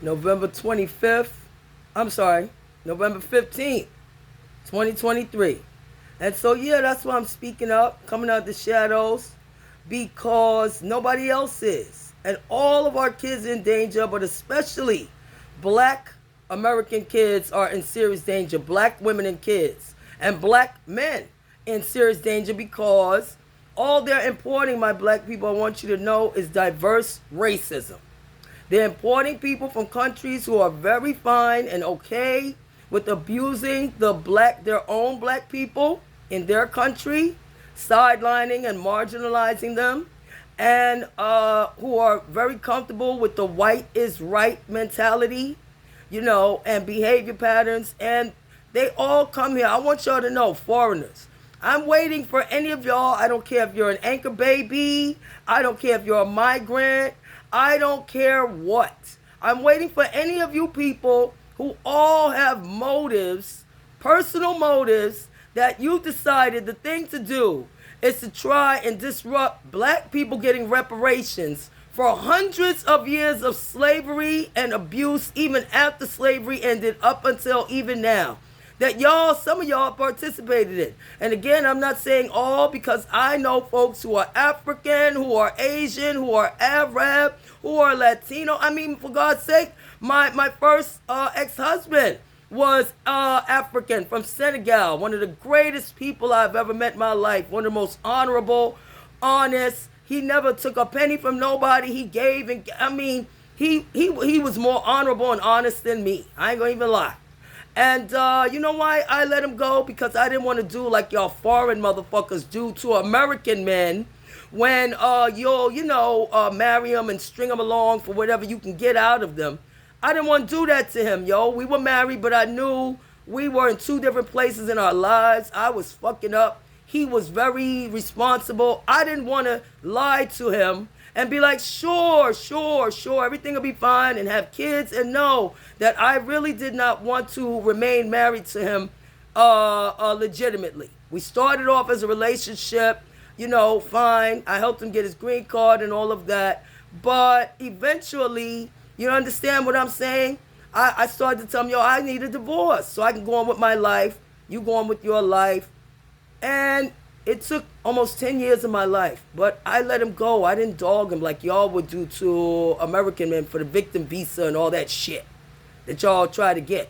November 25th. I'm sorry, November 15th, 2023. And so, yeah, that's why I'm speaking up, coming out the shadows, because nobody else is. And all of our kids in danger, but especially black American kids are in serious danger. Black women and kids. And black men in serious danger because all they're importing, my black people, I want you to know, is diverse racism. They're importing people from countries who are very fine and okay with abusing their own black people in their country, sidelining and marginalizing them, and who are very comfortable with the white is right mentality, and behavior patterns. And they all come here. I want y'all to know, foreigners. I'm waiting for any of y'all. I don't care if you're an anchor baby. I don't care if you're a migrant. I don't care what. I'm waiting for any of you people who all have motives, personal motives, that you decided the thing to do is to try and disrupt black people getting reparations for hundreds of years of slavery and abuse, even after slavery ended, up until even now. That some of y'all participated in. And again, I'm not saying all, because I know folks who are African, who are Asian, who are Arab, who are Latino. I mean, for God's sake, my first ex-husband was African, from Senegal. One of the greatest people I've ever met in my life. One of the most honorable, honest. He never took a penny from nobody. He gave, and I mean, he was more honorable and honest than me. I ain't gonna even lie. And you know why I let him go? Because I didn't want to do like y'all foreign motherfuckers do to American men when you'll, marry them and string them along for whatever you can get out of them. I didn't want to do that to him, yo. We were married, but I knew we were in two different places in our lives. I was fucking up. He was very responsible. I didn't want to lie to him and be like, sure, everything will be fine, and have kids, and know that I really did not want to remain married to him legitimately. We started off as a relationship, fine. I helped him get his green card and all of that. But eventually, you understand what I'm saying? I started to tell him, I need a divorce so I can go on with my life. You go on with your life. And it took almost 10 years of my life, but I let him go. I didn't dog him like y'all would do to American men for the victim visa and all that shit that y'all try to get,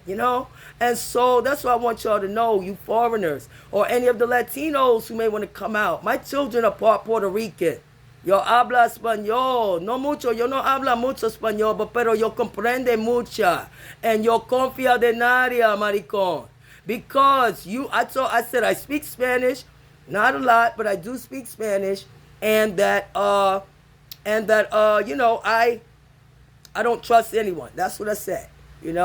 And so that's what I want y'all to know, you foreigners, or any of the Latinos who may want to come out. My children are part Puerto Rican. Yo habla español, no mucho, yo no habla mucho español, pero yo comprende mucha, and yo confía de nadie, maricón. Because I said I speak Spanish, not a lot, but I do speak Spanish, and that I don't trust anyone. That's what I said, and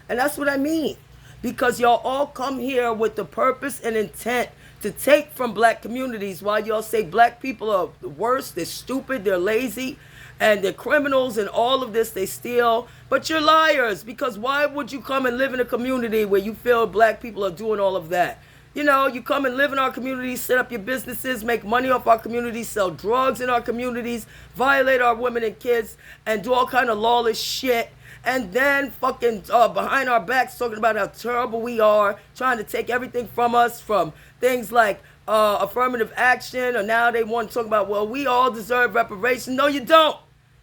that's what I mean. Because y'all all come here with the purpose and intent to take from black communities, while y'all say black people are the worst, they're stupid, they're lazy, and they're criminals, and all of this, they steal. But you're liars, because why would you come and live in a community where you feel black people are doing all of that? You come and live in our communities, set up your businesses, make money off our communities, sell drugs in our communities, violate our women and kids, and do all kind of lawless shit. And then fucking behind our backs talking about how terrible we are, trying to take everything from us, from things like affirmative action, or now they want to talk about, well, we all deserve reparations. No, you don't.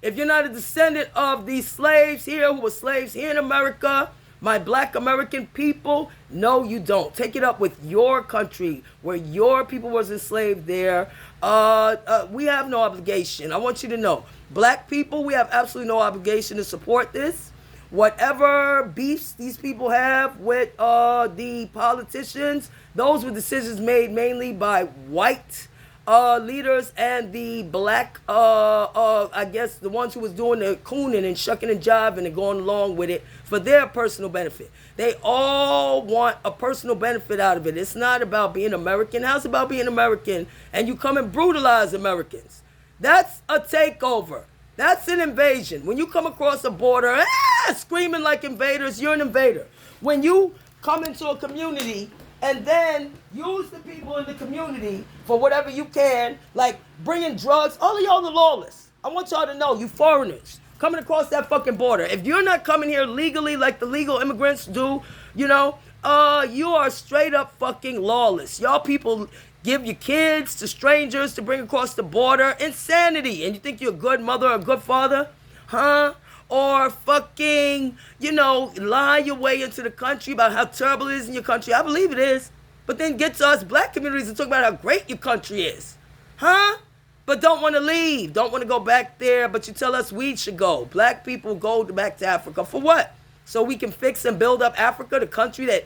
If you're not a descendant of these slaves here, who were slaves here in America, my black American people, no, you don't. Take it up with your country, where your people was enslaved there. We have no obligation. I want you to know, black people, we have absolutely no obligation to support this. Whatever beefs these people have with the politicians, those were decisions made mainly by white leaders and the black, I guess, the ones who was doing the cooning and shucking and jiving and going along with it for their personal benefit. They all want a personal benefit out of it. It's not about being American. How's it about being American and you come and brutalize Americans? That's a takeover. That's an invasion. When you come across a border, screaming like invaders, you're an invader. When you come into a community and then use the people in the community for whatever you can, like bringing drugs, all of y'all are lawless. I want y'all to know, you foreigners, coming across that fucking border. If you're not coming here legally like the legal immigrants do, you are straight up fucking lawless. Y'all people give your kids to strangers to bring across the border. Insanity. And you think you're a good mother or a good father? Huh? Or fucking, lie your way into the country about how terrible it is in your country. I believe it is. But then get to us black communities and talk about how great your country is. Huh? But don't want to leave. Don't want to go back there. But you tell us we should go. Black people go back to Africa. For what? So we can fix and build up Africa, the country that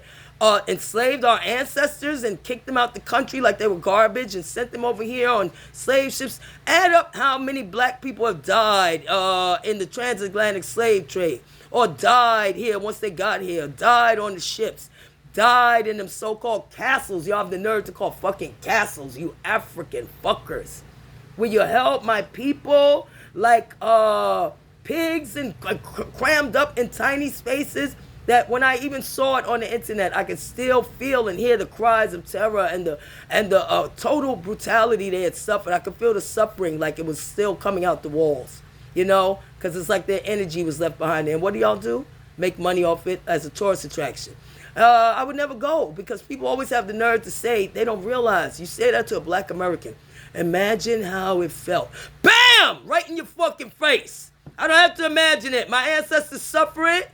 enslaved our ancestors and kicked them out the country like they were garbage and sent them over here on slave ships. Add up how many black people have died in the transatlantic slave trade, or died here once they got here, died on the ships, died in them so-called castles. Y'all have the nerve to call fucking castles, you African fuckers. Will you help my people like pigs and crammed up in tiny spaces? That when I even saw it on the internet, I could still feel and hear the cries of terror and the total brutality they had suffered. I could feel the suffering like it was still coming out the walls, because it's like their energy was left behind there. And what do y'all do? Make money off it as a tourist attraction. I would never go because people always have the nerve to say they don't realize. You say that to a black American. Imagine how it felt. Bam! Right in your fucking face. I don't have to imagine it. My ancestors suffered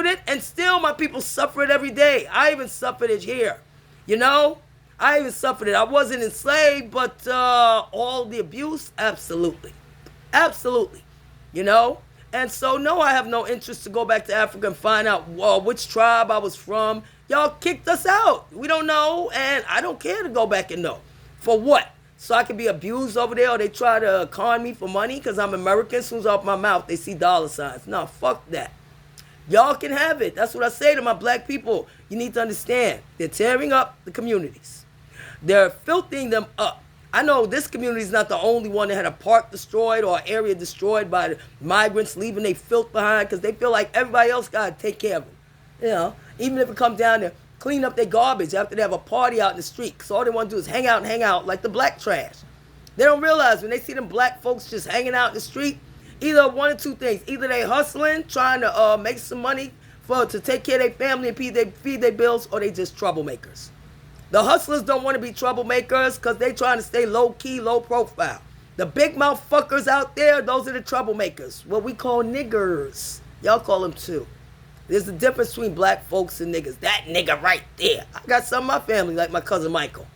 it, and still my people suffer it every day. I even suffered it here. I even suffered it. I wasn't enslaved, but all the abuse, absolutely. Absolutely. And so, no, I have no interest to go back to Africa and find out which tribe I was from. Y'all kicked us out. We don't know, and I don't care to go back and know. For what? So I can be abused over there, or they try to con me for money because I'm American. As soon as I open my mouth, they see dollar signs. No, fuck that. Y'all can have it. That's what I say to my black people. You need to understand. They're tearing up the communities. They're filtering them up. I know this community is not the only one that had a park destroyed or an area destroyed by the migrants leaving their filth behind because they feel like everybody else got to take care of them. Even if it comes down to clean up their garbage after they have a party out in the street. Because all they want to do is hang out like the black trash. They don't realize when they see them black folks just hanging out in the street, either one or two things. Either they hustling, trying to make some money to take care of their family and feed their bills, or they just troublemakers. The hustlers don't want to be troublemakers because they trying to stay low-key, low-profile. The big mouth fuckers out there, those are the troublemakers. What we call niggers. Y'all call them too. There's a difference between black folks and niggas. That nigga right there. I got some of my family like my cousin Michael.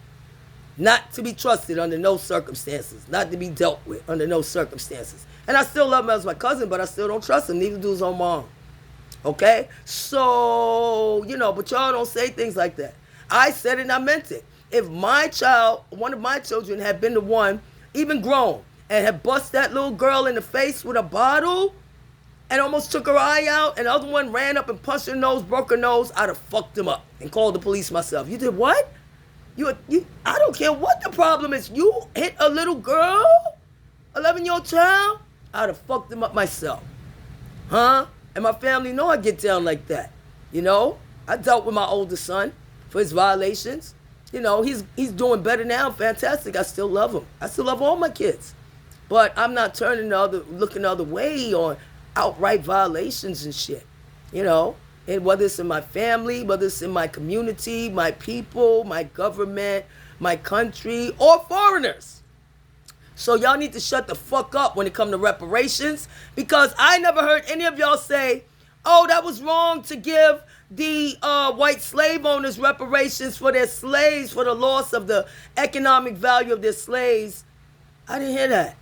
Not to be trusted under no circumstances. Not to be dealt with under no circumstances. And I still love him as my cousin, but I still don't trust him. Neither do his own mom. Okay? So, but y'all don't say things like that. I said it and I meant it. If my child, one of my children, had been the one, even grown, and had bust that little girl in the face with a bottle, and almost took her eye out, and the other one ran up and punched her nose, broke her nose, I'd have fucked him up and called the police myself. You did what? You I don't care what the problem is. You hit a little girl, 11-year-old child, I'd have fucked him up myself. Huh? And my family know I get down like that. I dealt with my oldest son for his violations. He's doing better now, fantastic. I still love him. I still love all my kids. But I'm not looking the other way on outright violations and shit, and whether it's in my family, whether it's in my community, my people, my government, my country, or foreigners. So y'all need to shut the fuck up when it comes to reparations, because I never heard any of y'all say, oh, that was wrong to give the white slave owners reparations for their slaves, for the loss of the economic value of their slaves. I didn't hear that.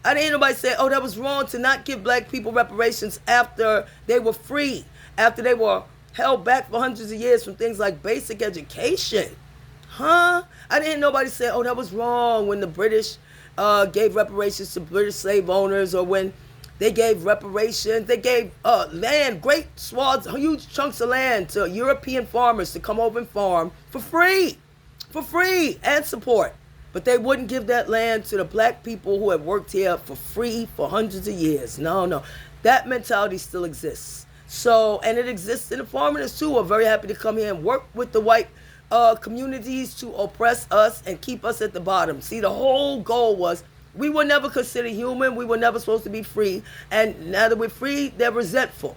I didn't hear nobody say, oh, that was wrong to not give black people reparations after they were free, after they were held back for hundreds of years from things like basic education. Huh? I didn't hear nobody say, oh, that was wrong when the British gave reparations to British slave owners, or when they gave reparations, they gave land, great swaths, huge chunks of land to European farmers to come over and farm for free and support. But they wouldn't give that land to the black people who have worked here for free for hundreds of years. No. That mentality still exists. So, and it exists in the foreigners too, who are very happy to come here and work with the white communities to oppress us and keep us at the bottom. See, the whole goal was We were never considered human. We were never supposed to be free. And now that we're free, they're resentful.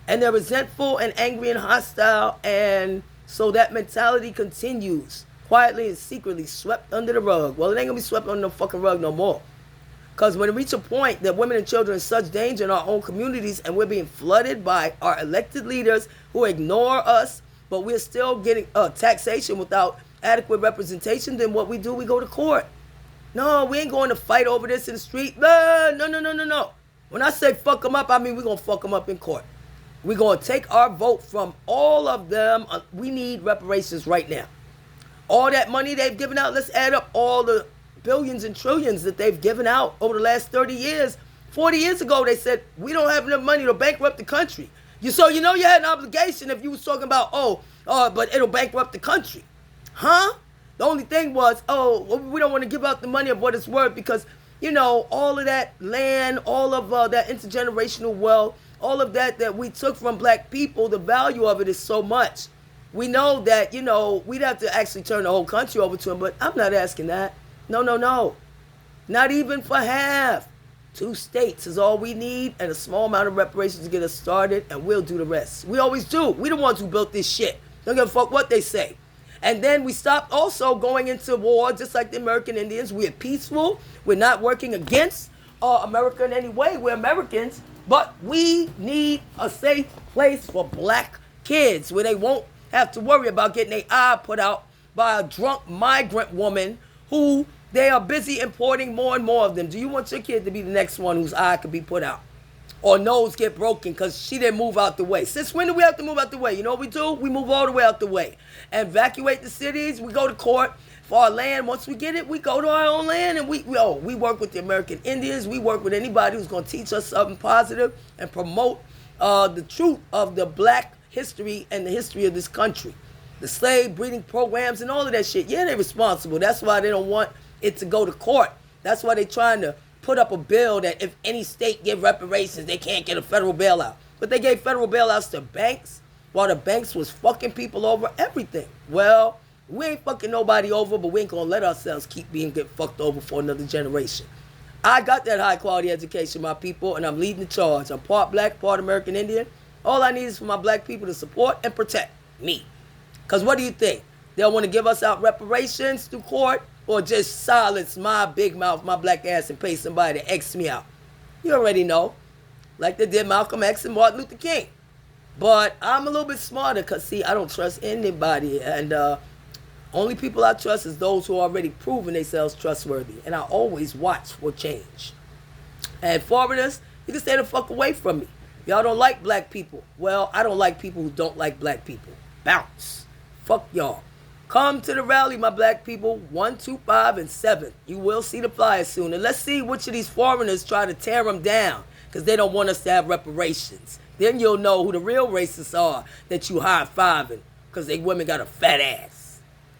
And they're resentful and angry and hostile. And so that mentality continues quietly and secretly, swept under the rug. Well, it ain't going to be swept under the fucking rug no more. Because when it reaches a point that women and children are in such danger in our own communities and we're being flooded by our elected leaders who ignore us, but we're still getting taxation without adequate representation, then what we do, we go to court. No, we ain't going to fight over this in the street. No. When I say fuck them up, I mean we're going to fuck them up in court. We're going to take our vote from all of them. We need reparations right now. All that money they've given out, let's add up all the billions and trillions that they've given out over the last 30 years. 40 years ago, they said, we don't have enough money to bankrupt the country. So you know you had an obligation if you was talking about, but it'll bankrupt the country. Huh? The only thing was, we don't want to give out the money of what it's worth because, all of that land, all of that intergenerational wealth, all of that we took from black people, the value of it is so much. We know that, we'd have to actually turn the whole country over to them, but I'm not asking that. No. Not even for half. 2 states is all we need and a small amount of reparations to get us started, and we'll do the rest. We always do. We the ones who built this shit. Don't give a fuck what they say. And then we stopped also going into war just like the American Indians. We're peaceful. We're not working against America in any way. We're Americans. But we need a safe place for black kids where they won't have to worry about getting their eye put out by a drunk migrant woman who they are busy importing more and more of them. Do you want your kid to be the next one whose eye could be put out? Or nose get broken because she didn't move out the way? Since when do we have to move out the way? You know what we do? We move all the way out the way. Evacuate the cities. We go to court for our land. Once we get it, we go to our own land and we work with the American Indians. We work with anybody who's going to teach us something positive and promote the truth of the black history and the history of this country. The slave breeding programs and all of that shit. Yeah, they're responsible. That's why they don't want it to go to court. That's why they're trying to put up a bill that if any state give reparations, they can't get a federal bailout. But they gave federal bailouts to banks while the banks was fucking people over everything. Well, we ain't fucking nobody over, but we ain't gonna let ourselves keep being get fucked over for another generation. I got that high quality education, my people, and I'm leading the charge. I'm part black, part American Indian. All I need is for my black people to support and protect me. Because what do you think? They'll want to give us out reparations through court or just silence my big mouth, my black ass, and pay somebody to X me out? You already know. Like they did Malcolm X and Martin Luther King. But I'm a little bit smarter because, see, I don't trust anybody. And only people I trust is those who already proven themselves trustworthy. And I always watch for change. And foreigners, you can stay the fuck away from me. Y'all don't like black people. Well, I don't like people who don't like black people. Bounce. Fuck y'all. Come to the rally, my black people. 1, 2, 5, and 7. You will see the flyers soon. And let's see which of these foreigners try to tear them down because they don't want us to have reparations. Then you'll know who the real racists are that you high-fiving because they women got a fat ass.